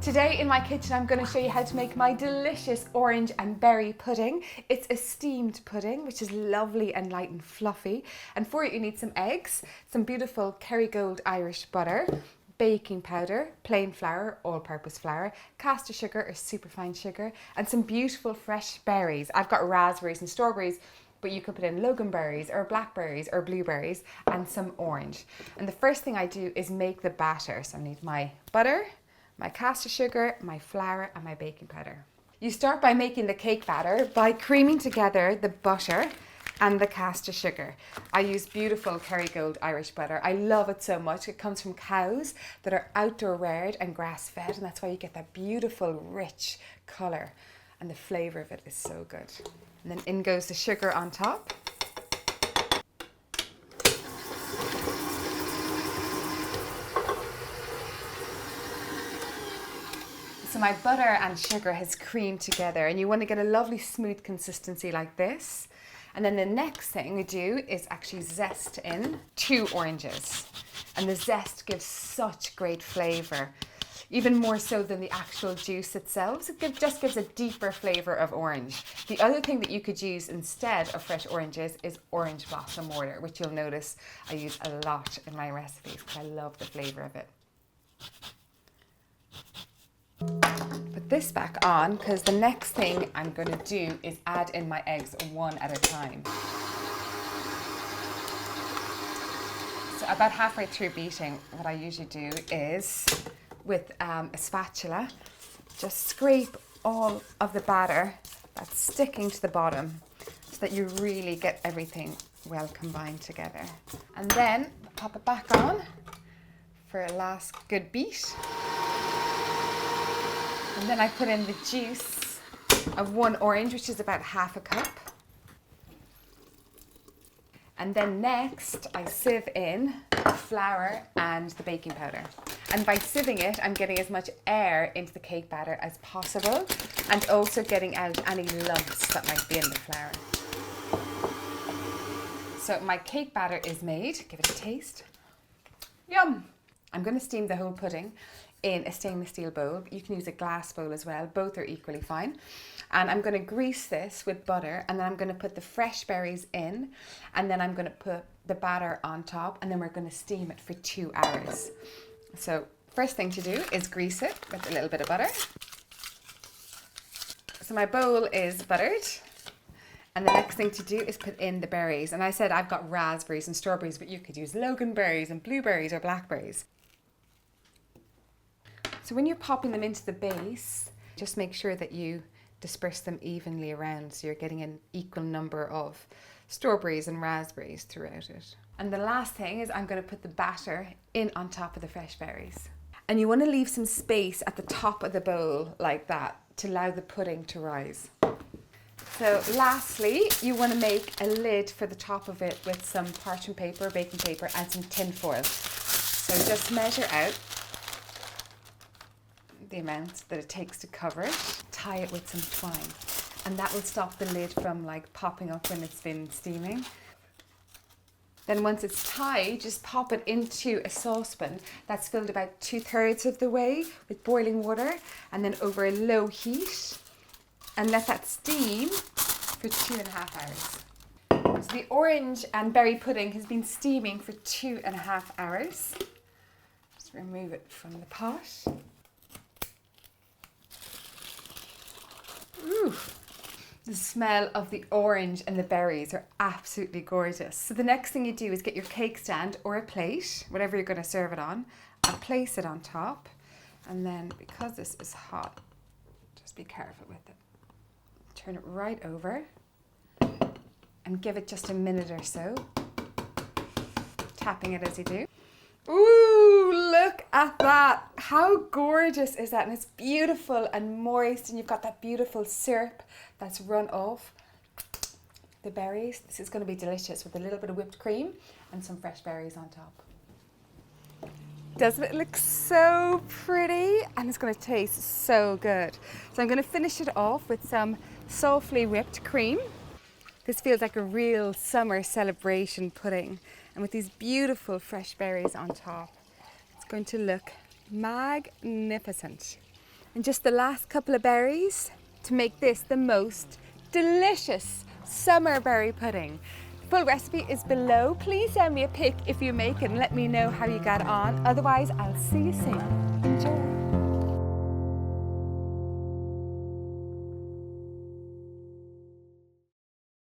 Today in my kitchen I'm going to show you how to make my delicious orange and berry pudding. It's a steamed pudding which is lovely and light and fluffy, and for it you need some eggs, some beautiful Kerrygold Irish butter, baking powder, plain flour, all-purpose flour, caster sugar or superfine sugar, and some beautiful fresh berries. I've got raspberries and strawberries, but you could put in loganberries or blackberries or blueberries, and some orange. And the first thing I do is make the batter. So I need my butter, my caster sugar, my flour and my baking powder. You start by making the cake batter by creaming together the butter and the caster sugar. I use beautiful Kerrygold Irish butter. I love it so much. It comes from cows that are outdoor reared and grass fed, and that's why you get that beautiful rich colour, and the flavour of it is so good. And then in goes the sugar on top. So my butter and sugar has creamed together, and you want to get a lovely smooth consistency like this. And then the next thing we do is actually zest in 2 oranges. And the zest gives such great flavour, even more so than the actual juice itself. It just gives a deeper flavour of orange. The other thing that you could use instead of fresh oranges is orange blossom water, which you'll notice I use a lot in my recipes because I love the flavour of it. Put this back on because the next thing I'm going to do is add in my eggs one at a time. So about halfway through beating, what I usually do is with a spatula just scrape all of the batter that's sticking to the bottom so that you really get everything well combined together. And then pop it back on for a last good beat. And then I put in the juice of 1 orange, which is about half a cup. And then next I sieve in the flour and the baking powder. And by sieving it, I'm getting as much air into the cake batter as possible, and also getting out any lumps that might be in the flour. So my cake batter is made. Give it a taste. Yum! I'm going to steam the whole pudding in a stainless steel bowl. You can use a glass bowl as well. Both are equally fine. And I'm going to grease this with butter, and then I'm going to put the fresh berries in, and then I'm going to put the batter on top, and then we're going to steam it for 2 hours. So first thing to do is grease it with a little bit of butter. So my bowl is buttered. And the next thing to do is put in the berries. And I said I've got raspberries and strawberries, but you could use loganberries and blueberries or blackberries. So when you're popping them into the base, just make sure that you disperse them evenly around so you're getting an equal number of strawberries and raspberries throughout it. And the last thing is I'm going to put the batter in on top of the fresh berries. And you want to leave some space at the top of the bowl like that to allow the pudding to rise. So lastly, you want to make a lid for the top of it with some parchment paper, baking paper and some tin foil. So just measure out the amount that it takes to cover it, tie it with some twine, and that will stop the lid from like popping up when it's been steaming. Then once it's tied, just pop it into a saucepan that's filled about 2/3 of the way with boiling water, and then over a low heat, and let that steam for 2.5 hours. So the orange and berry pudding has been steaming for 2.5 hours. Just remove it from the pot. Ooh, the smell of the orange and the berries are absolutely gorgeous. So the next thing you do is get your cake stand or a plate, whatever you're going to serve it on, and place it on top. And then because this is hot, just be careful with it. Turn it right over and give it just a minute or so, tapping it as you do. Ooh, look at that. How gorgeous is that? And it's beautiful and moist, and you've got that beautiful syrup that's run off the berries. This is going to be delicious with a little bit of whipped cream and some fresh berries on top. Doesn't it look so pretty? And it's going to taste so good. So I'm going to finish it off with some softly whipped cream. This feels like a real summer celebration pudding. And with these beautiful fresh berries on top, it's going to look magnificent. And just the last couple of berries to make this the most delicious summer berry pudding. Full recipe is below. Please send me a pic if you make it and let me know how you got on. Otherwise, I'll see you soon.